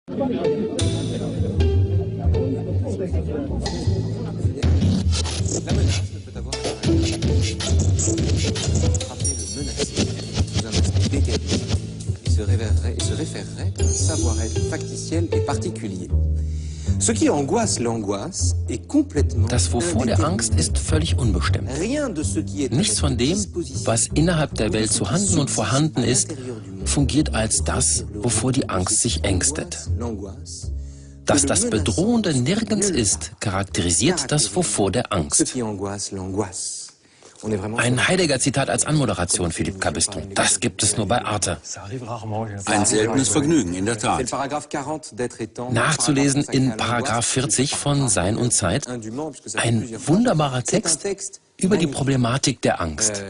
Das Wovor der Angst ist völlig unbestimmt. Nichts von dem, was innerhalb der Welt zu handeln und vorhanden ist, fungiert als das, wovor die Angst sich ängstet. Dass das Bedrohende nirgends ist, charakterisiert das Wovor der Angst. Ein Heidegger-Zitat als Anmoderation, Philippe Cabeston. Das gibt es nur bei Arte. Ein seltenes Vergnügen, in der Tat. Nachzulesen in Paragraph 40 von Sein und Zeit. Ein wunderbarer Text über die Problematik der Angst.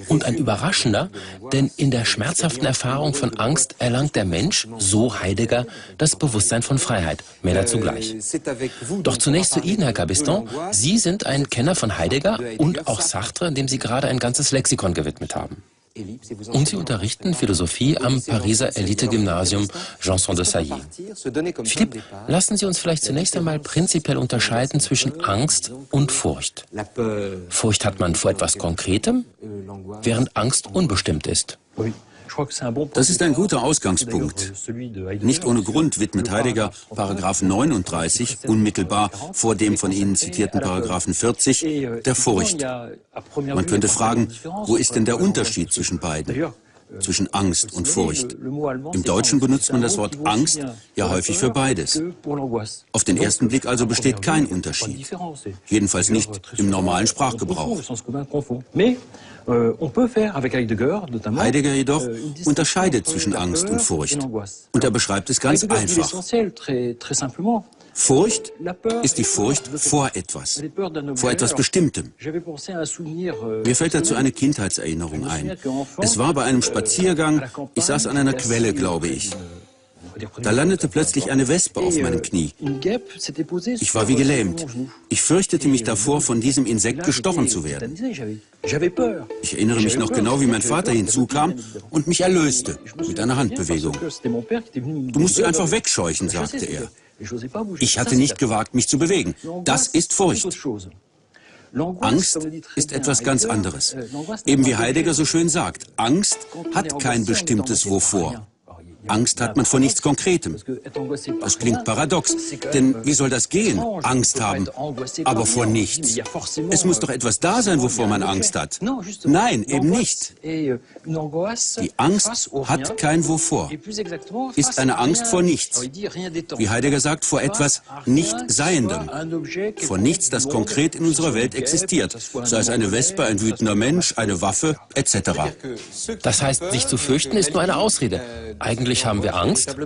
Und ein überraschender, denn in der schmerzhaften Erfahrung von Angst erlangt der Mensch, so Heidegger, das Bewusstsein von Freiheit. Mehr dazu gleich. Doch zunächst zu Ihnen, Herr Cabeston. Sie sind ein Kenner von Heidegger und auch Sartre, dem Sie gerade ein ganzes Lexikon gewidmet haben. Und Sie unterrichten Philosophie am Pariser Elite-Gymnasium Janson de Sailly. Philippe, lassen Sie uns vielleicht zunächst einmal prinzipiell unterscheiden zwischen Angst und Furcht. Furcht hat man vor etwas Konkretem, während Angst unbestimmt ist. Das ist ein guter Ausgangspunkt. Nicht ohne Grund widmet Heidegger Paragraph 39, unmittelbar vor dem von Ihnen zitierten Paragraphen 40, der Furcht. Man könnte fragen, wo ist denn der Unterschied zwischen beiden? Zwischen Angst und Furcht. Im Deutschen benutzt man das Wort Angst ja häufig für beides. Auf den ersten Blick also besteht kein Unterschied. Jedenfalls nicht im normalen Sprachgebrauch. Heidegger jedoch unterscheidet zwischen Angst und Furcht. Und er beschreibt es ganz einfach. Furcht ist die Furcht vor etwas Bestimmtem. Mir fällt dazu eine Kindheitserinnerung ein. Es war bei einem Spaziergang, ich saß an einer Quelle, glaube ich. Da landete plötzlich eine Wespe auf meinem Knie. Ich war wie gelähmt. Ich fürchtete mich davor, von diesem Insekt gestochen zu werden. Ich erinnere mich noch genau, wie mein Vater hinzukam und mich erlöste mit einer Handbewegung. Du musst sie einfach wegscheuchen, sagte er. Ich hatte nicht gewagt, mich zu bewegen. Das ist Furcht. Angst ist etwas ganz anderes. Eben wie Heidegger so schön sagt, Angst hat kein bestimmtes Wovor. Angst hat man vor nichts Konkretem. Das klingt paradox, denn wie soll das gehen? Angst haben, aber vor nichts. Es muss doch etwas da sein, wovor man Angst hat. Nein, eben nicht. Die Angst hat kein Wovor, ist eine Angst vor nichts. Wie Heidegger sagt, vor etwas Nicht-Seiendem. Vor nichts, das konkret in unserer Welt existiert. Sei es eine Wespe, ein wütender Mensch, eine Waffe, etc. Das heißt, sich zu fürchten ist nur eine Ausrede. Eigentlich haben wir Angst?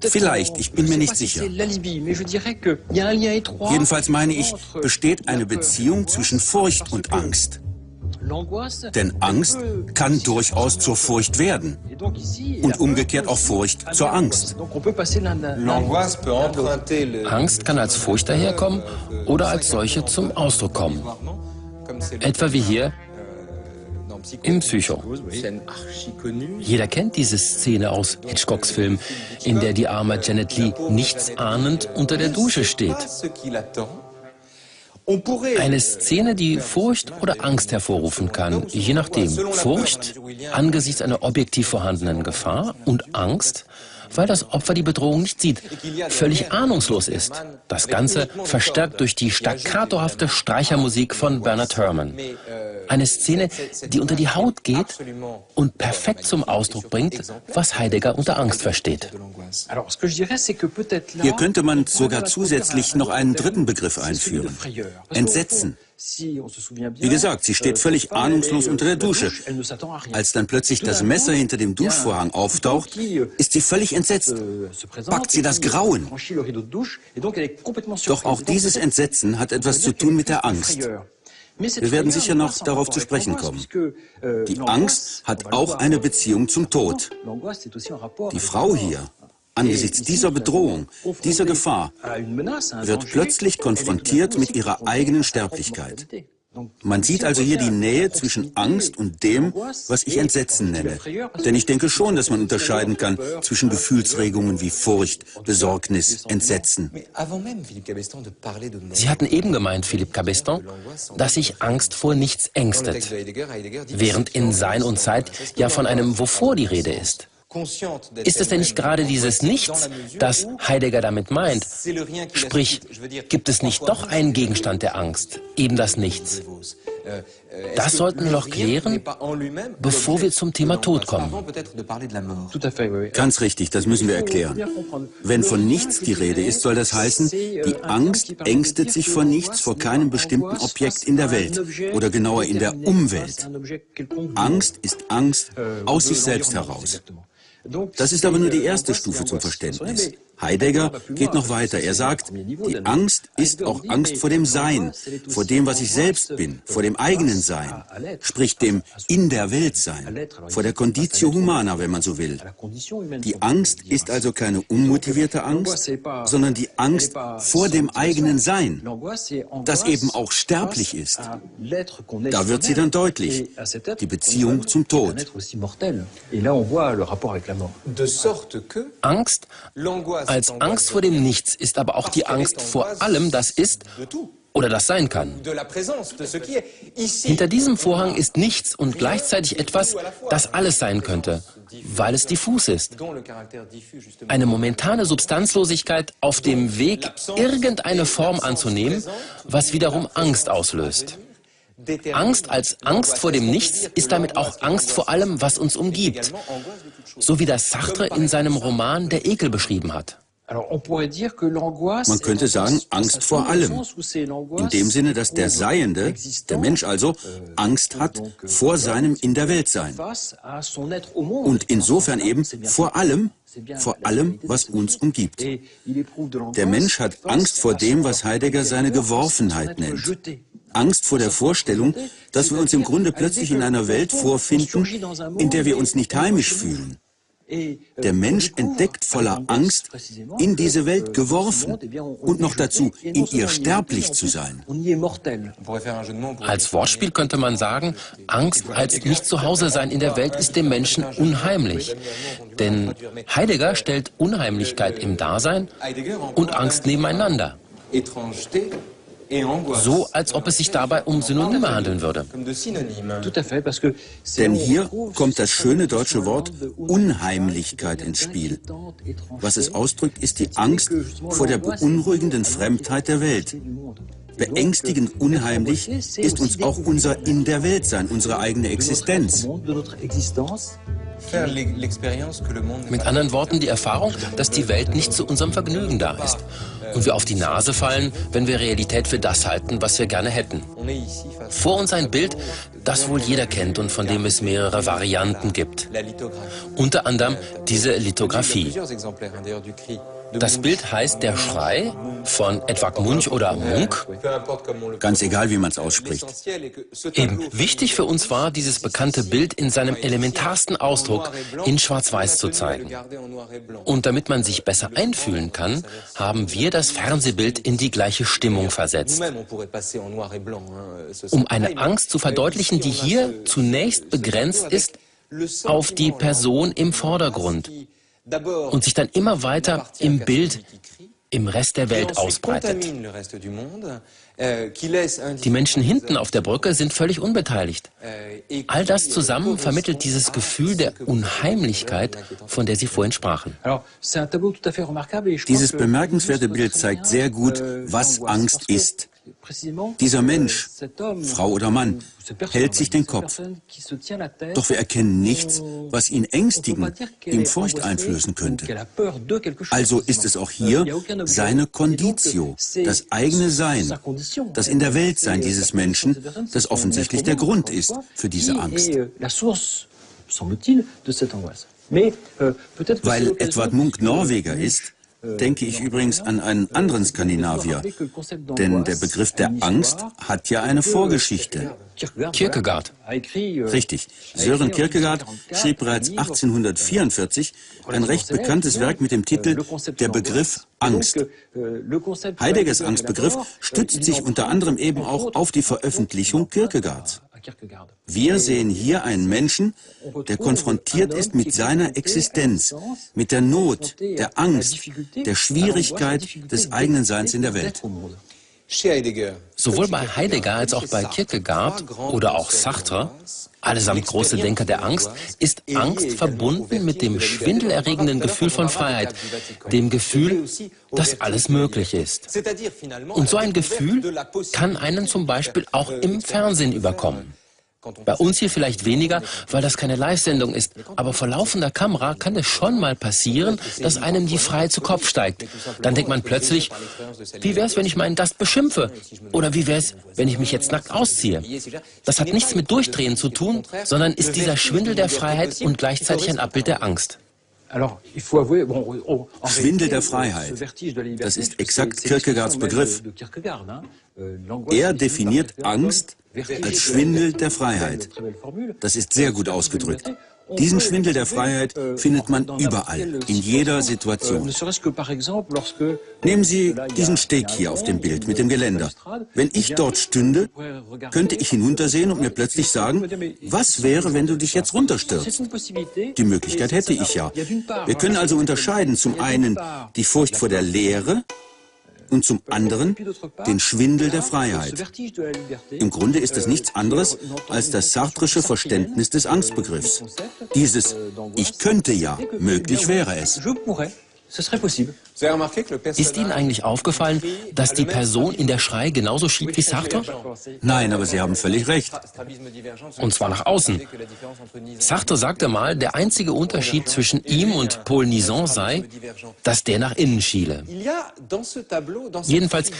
Vielleicht, ich bin mir nicht sicher. Jedenfalls meine ich, besteht eine Beziehung zwischen Furcht und Angst. Denn Angst kann durchaus zur Furcht werden. Und umgekehrt auch Furcht zur Angst. Angst kann als Furcht daherkommen oder als solche zum Ausdruck kommen. Etwa wie hier im Psycho. Jeder kennt diese Szene aus Hitchcocks Film, in der die arme Janet Leigh nichtsahnend unter der Dusche steht. Eine Szene, die Furcht oder Angst hervorrufen kann, je nachdem. Furcht angesichts einer objektiv vorhandenen Gefahr und Angst, weil das Opfer die Bedrohung nicht sieht, völlig ahnungslos ist. Das Ganze verstärkt durch die staccatohafte Streichermusik von Bernard Herrmann. Eine Szene, die unter die Haut geht und perfekt zum Ausdruck bringt, was Heidegger unter Angst versteht. Hier könnte man sogar zusätzlich noch einen dritten Begriff einführen. Entsetzen. Wie gesagt, sie steht völlig ahnungslos unter der Dusche. Als dann plötzlich das Messer hinter dem Duschvorhang auftaucht, ist sie völlig entsetzt. Packt sie das Grauen. Doch auch dieses Entsetzen hat etwas zu tun mit der Angst. Wir werden sicher noch darauf zu sprechen kommen. Die Angst hat auch eine Beziehung zum Tod. Die Frau hier, angesichts dieser Bedrohung, dieser Gefahr, wird plötzlich konfrontiert mit ihrer eigenen Sterblichkeit. Man sieht also hier die Nähe zwischen Angst und dem, was ich Entsetzen nenne. Denn ich denke schon, dass man unterscheiden kann zwischen Gefühlsregungen wie Furcht, Besorgnis, Entsetzen. Sie hatten eben gemeint, Philippe Cabestan, dass sich Angst vor nichts ängstet, während in Sein und Zeit ja von einem Wovor die Rede ist. Ist es denn nicht gerade dieses Nichts, das Heidegger damit meint? Sprich, gibt es nicht doch einen Gegenstand der Angst, eben das Nichts? Das sollten wir doch klären, bevor wir zum Thema Tod kommen. Ganz richtig, das müssen wir erklären. Wenn von nichts die Rede ist, soll das heißen, die Angst ängstet sich vor nichts, vor keinem bestimmten Objekt in der Welt oder genauer in der Umwelt. Angst ist Angst aus sich selbst heraus. Das ist aber nur die erste Stufe zum Verständnis. Heidegger geht noch weiter. Er sagt, die Angst ist auch Angst vor dem Sein, vor dem, was ich selbst bin, vor dem eigenen Sein, sprich dem in der Welt Sein, vor der Conditio Humana, wenn man so will. Die Angst ist also keine unmotivierte Angst, sondern die Angst vor dem eigenen Sein, das eben auch sterblich ist. Da wird sie dann deutlich, die Beziehung zum Tod. Angst als Angst vor dem Nichts ist aber auch die Angst vor allem, das ist oder das sein kann. Hinter diesem Vorhang ist nichts und gleichzeitig etwas, das alles sein könnte, weil es diffus ist. Eine momentane Substanzlosigkeit auf dem Weg, irgendeine Form anzunehmen, was wiederum Angst auslöst. Angst als Angst vor dem Nichts ist damit auch Angst vor allem, was uns umgibt. So wie das Sartre in seinem Roman Der Ekel beschrieben hat. Man könnte sagen, Angst vor allem. In dem Sinne, dass der Seiende, der Mensch also, Angst hat vor seinem in der Welt sein. Und insofern eben vor allem, was uns umgibt. Der Mensch hat Angst vor dem, was Heidegger seine Geworfenheit nennt. Angst vor der Vorstellung, dass wir uns im Grunde plötzlich in einer Welt vorfinden, in der wir uns nicht heimisch fühlen. Der Mensch entdeckt voller Angst, in diese Welt geworfen und noch dazu, in ihr sterblich zu sein. Als Wortspiel könnte man sagen, Angst als nicht zu Hause sein in der Welt ist dem Menschen unheimlich. Denn Heidegger stellt Unheimlichkeit im Dasein und Angst nebeneinander. So, als ob es sich dabei um Synonyme handeln würde. Denn hier kommt das schöne deutsche Wort Unheimlichkeit ins Spiel. Was es ausdrückt, ist die Angst vor der beunruhigenden Fremdheit der Welt. Beängstigend unheimlich ist uns auch unser In der Welt sein, unsere eigene Existenz. Mit anderen Worten die Erfahrung, dass die Welt nicht zu unserem Vergnügen da ist. Und wir auf die Nase fallen, wenn wir Realität für das halten, was wir gerne hätten. Vor uns ein Bild, das wohl jeder kennt und von dem es mehrere Varianten gibt. Unter anderem diese Lithografie. Das Bild heißt Der Schrei von Edvard Munch oder Munk. Ganz egal, wie man es ausspricht. Eben, wichtig für uns war, dieses bekannte Bild in seinem elementarsten Ausdruck in Schwarz-Weiß zu zeigen. Und damit man sich besser einfühlen kann, haben wir das Fernsehbild in die gleiche Stimmung versetzt. Um eine Angst zu verdeutlichen, die hier zunächst begrenzt ist auf die Person im Vordergrund und sich dann immer weiter im Bild im Rest der Welt ausbreitet. Die Menschen hinten auf der Brücke sind völlig unbeteiligt. All das zusammen vermittelt dieses Gefühl der Unheimlichkeit, von der Sie vorhin sprachen. Dieses bemerkenswerte Bild zeigt sehr gut, was Angst ist. Dieser Mensch, Frau oder Mann, hält sich den Kopf. Doch wir erkennen nichts, was ihn ängstigen, ihm Furcht einflößen könnte. Also ist es auch hier seine Conditio, das eigene Sein, das in der Welt sein dieses Menschen, das offensichtlich der Grund ist für diese Angst. Weil Edvard Munch Norweger ist, denke ich übrigens an einen anderen Skandinavier. Denn der Begriff der Angst hat ja eine Vorgeschichte. Kierkegaard. Richtig. Sören Kierkegaard schrieb bereits 1844 ein recht bekanntes Werk mit dem Titel Der Begriff Angst. Heideggers Angstbegriff stützt sich unter anderem eben auch auf die Veröffentlichung Kierkegaards. Wir sehen hier einen Menschen, der konfrontiert ist mit seiner Existenz, mit der Not, der Angst, der Schwierigkeit des eigenen Seins in der Welt. Sowohl bei Heidegger als auch bei Kierkegaard oder auch Sartre, allesamt große Denker der Angst, ist Angst verbunden mit dem schwindelerregenden Gefühl von Freiheit, dem Gefühl, dass alles möglich ist. Und so ein Gefühl kann einen zum Beispiel auch im Fernsehen überkommen. Bei uns hier vielleicht weniger, weil das keine Live-Sendung ist. Aber vor laufender Kamera kann es schon mal passieren, dass einem die Freiheit zu Kopf steigt. Dann denkt man plötzlich, wie wär's, wenn ich meinen Gast beschimpfe? Oder wie wär's, wenn ich mich jetzt nackt ausziehe? Das hat nichts mit Durchdrehen zu tun, sondern ist dieser Schwindel der Freiheit und gleichzeitig ein Abbild der Angst. Schwindel der Freiheit. Das ist exakt Kierkegaards Begriff. Er definiert Angst als Schwindel der Freiheit. Das ist sehr gut ausgedrückt. Diesen Schwindel der Freiheit findet man überall, in jeder Situation. Nehmen Sie diesen Steg hier auf dem Bild mit dem Geländer. Wenn ich dort stünde, könnte ich hinuntersehen und mir plötzlich sagen, was wäre, wenn du dich jetzt runterstürzt? Die Möglichkeit hätte ich ja. Wir können also unterscheiden, zum einen die Furcht vor der Leere und zum anderen den Schwindel der Freiheit. Im Grunde ist es nichts anderes als das sartrische Verständnis des Angstbegriffs. Dieses Ich könnte ja, möglich wäre es. Ist Ihnen eigentlich aufgefallen, dass die Person in der Schrei genauso schiebt wie Sartre? Nein, aber Sie haben völlig recht. Und zwar nach außen. Sartre sagte mal, der einzige Unterschied zwischen ihm und Paul Nizan sei, dass der nach innen schiele. Jedenfalls,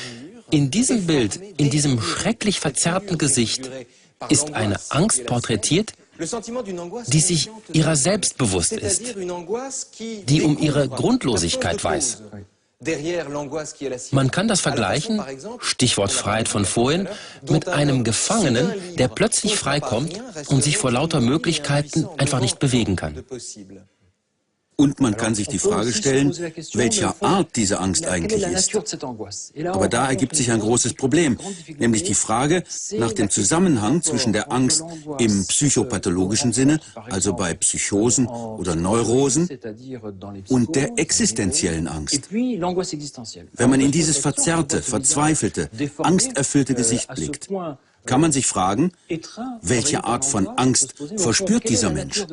in diesem Bild, in diesem schrecklich verzerrten Gesicht, ist eine Angst porträtiert, die sich ihrer selbst bewusst ist, die um ihre Grundlosigkeit weiß. Man kann das vergleichen, Stichwort Freiheit von vorhin, mit einem Gefangenen, der plötzlich freikommt und sich vor lauter Möglichkeiten einfach nicht bewegen kann. Und man kann sich die Frage stellen, welcher Art diese Angst eigentlich ist. Aber da ergibt sich ein großes Problem, nämlich die Frage nach dem Zusammenhang zwischen der Angst im psychopathologischen Sinne, also bei Psychosen oder Neurosen, und der existenziellen Angst. Wenn man in dieses verzerrte, verzweifelte, angsterfüllte Gesicht blickt, kann man sich fragen, welche Art von Angst verspürt dieser Mensch?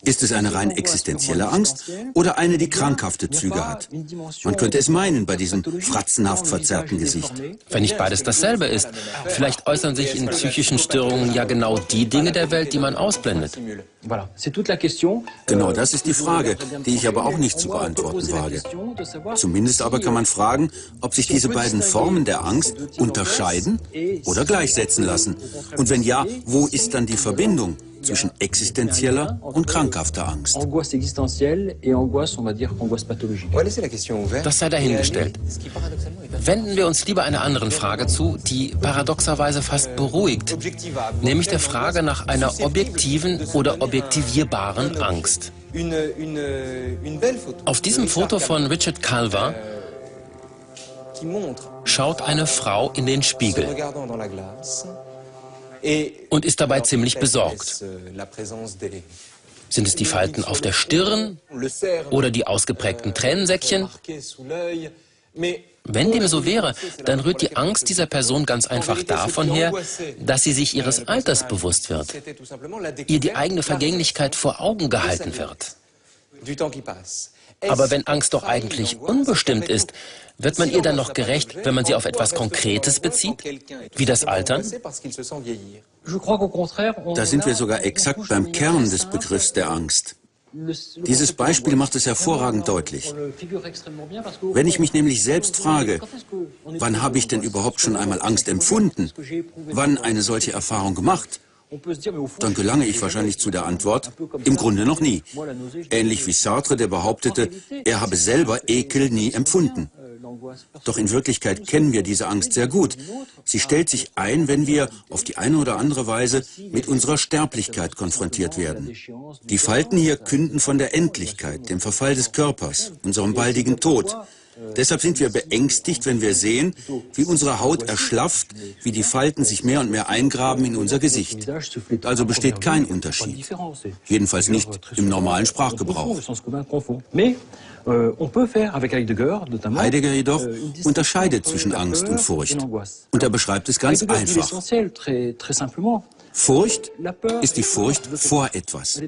Ist es eine rein existenzielle Angst oder eine, die krankhafte Züge hat? Man könnte es meinen bei diesem fratzenhaft verzerrten Gesicht. Wenn nicht beides dasselbe ist, vielleicht äußern sich in psychischen Störungen ja genau die Dinge der Welt, die man ausblendet. Genau das ist die Frage, die ich aber auch nicht zu beantworten wage. Zumindest aber kann man fragen, ob sich diese beiden Formen der Angst unterscheiden oder gleichsetzen lassen. Und wenn ja, wo ist dann die Verbindung zwischen existenzieller und krankhafter Angst? Das sei dahingestellt. Wenden wir uns lieber einer anderen Frage zu, die paradoxerweise fast beruhigt, nämlich der Frage nach einer objektiven oder objektivierbaren Angst. Auf diesem Foto von Richard Culver schaut eine Frau in den Spiegel und ist dabei ziemlich besorgt. Sind es die Falten auf der Stirn oder die ausgeprägten Tränensäckchen? Wenn dem so wäre, dann rührt die Angst dieser Person ganz einfach davon her, dass sie sich ihres Alters bewusst wird, ihr die eigene Vergänglichkeit vor Augen gehalten wird. Aber wenn Angst doch eigentlich unbestimmt ist, wird man ihr dann noch gerecht, wenn man sie auf etwas Konkretes bezieht, wie das Altern? Da sind wir sogar exakt beim Kern des Begriffs der Angst. Dieses Beispiel macht es hervorragend deutlich. Wenn ich mich nämlich selbst frage, wann habe ich denn überhaupt schon einmal Angst empfunden, wann eine solche Erfahrung gemacht Dann gelange ich wahrscheinlich zu der Antwort, im Grunde noch nie. Ähnlich wie Sartre, der behauptete, er habe selber Ekel nie empfunden. Doch in Wirklichkeit kennen wir diese Angst sehr gut. Sie stellt sich ein, wenn wir auf die eine oder andere Weise mit unserer Sterblichkeit konfrontiert werden. Die Falten hier künden von der Endlichkeit, dem Verfall des Körpers, unserem baldigen Tod. Deshalb sind wir beängstigt, wenn wir sehen, wie unsere Haut erschlafft, wie die Falten sich mehr und mehr eingraben in unser Gesicht. Also besteht kein Unterschied. Jedenfalls nicht im normalen Sprachgebrauch. Heidegger jedoch unterscheidet zwischen Angst und Furcht. Und er beschreibt es ganz einfach. Furcht ist die Furcht vor etwas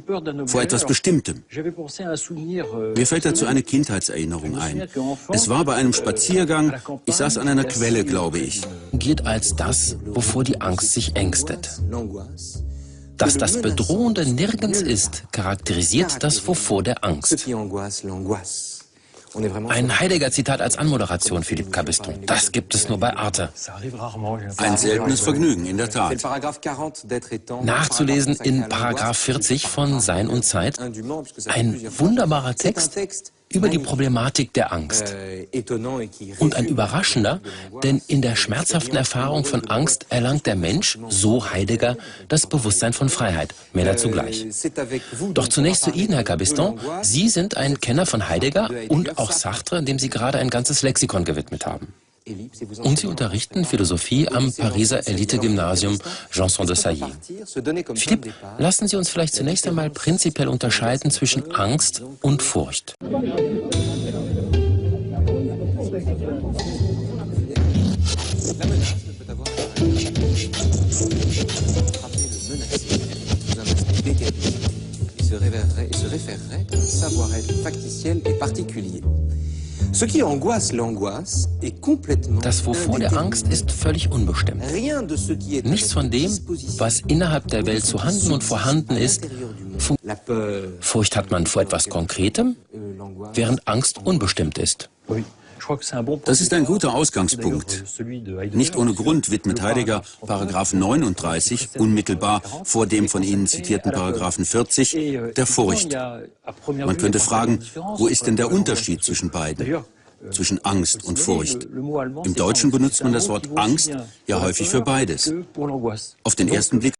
Bestimmtem. Mir fällt dazu eine Kindheitserinnerung ein. Es war bei einem Spaziergang, ich saß an einer Quelle, glaube ich. Gilt als das, wovor die Angst sich ängstet. Dass das Bedrohende nirgends ist, charakterisiert das Wovor der Angst. Ein Heidegger-Zitat als Anmoderation, Philippe Cabeston. Das gibt es nur bei Arte. Ein seltenes Vergnügen, in der Tat. Nachzulesen in Paragraph 40 von Sein und Zeit. Ein wunderbarer Text über die Problematik der Angst. Und ein überraschender, denn in der schmerzhaften Erfahrung von Angst erlangt der Mensch, so Heidegger, das Bewusstsein von Freiheit. Mehr dazu gleich. Doch zunächst zu Ihnen, Herr Cabeston. Sie sind ein Kenner von Heidegger und auch Sartre, dem Sie gerade ein ganzes Lexikon gewidmet haben. Und Sie unterrichten Philosophie am Pariser Elite-Gymnasium Janson de Sailly. Philippe, lassen Sie uns vielleicht zunächst einmal prinzipiell unterscheiden zwischen Angst und Furcht. Das Wovor der Angst ist völlig unbestimmt. Nichts von dem, was innerhalb der Welt zu handeln und vorhanden ist, Furcht hat man vor etwas Konkretem, während Angst unbestimmt ist. Das ist ein guter Ausgangspunkt. Nicht ohne Grund widmet Heidegger Paragraph 39, unmittelbar vor dem von Ihnen zitierten Paragraphen 40, der Furcht. Man könnte fragen, wo ist denn der Unterschied zwischen beiden? Zwischen Angst und Furcht. Im Deutschen benutzt man das Wort Angst ja häufig für beides. Auf den ersten Blick